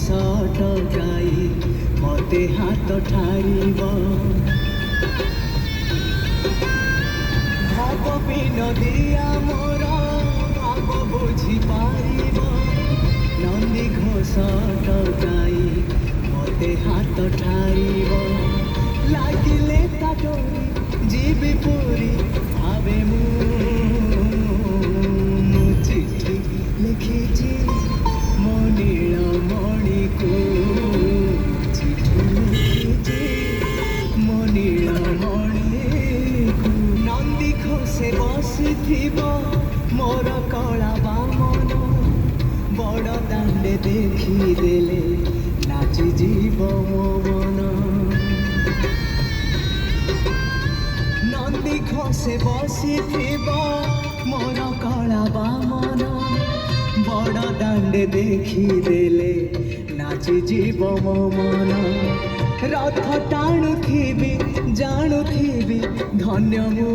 टकाई मते हाथ ठारिब भाव विनदिया मोर भाव बुझी पारिब नंदी घोष टकाई मते हाथ ठारिब लागिले ता डोरी जीवी पूरी भावे मु चिठी लिखिची मो नीलमणि को चिठी लिखिची मो नीलमणि को नंदी घोषे बसिथिब मोर कला बामन बड़ दांडे देखिदेले नाची जीव मो मन नंदी घोषे बसिथिब मोर कला बामन बड़ दांडे देखिदेले नाची जीव मो मन रथ टाणुथिबि जाणुथिबि धन्य मु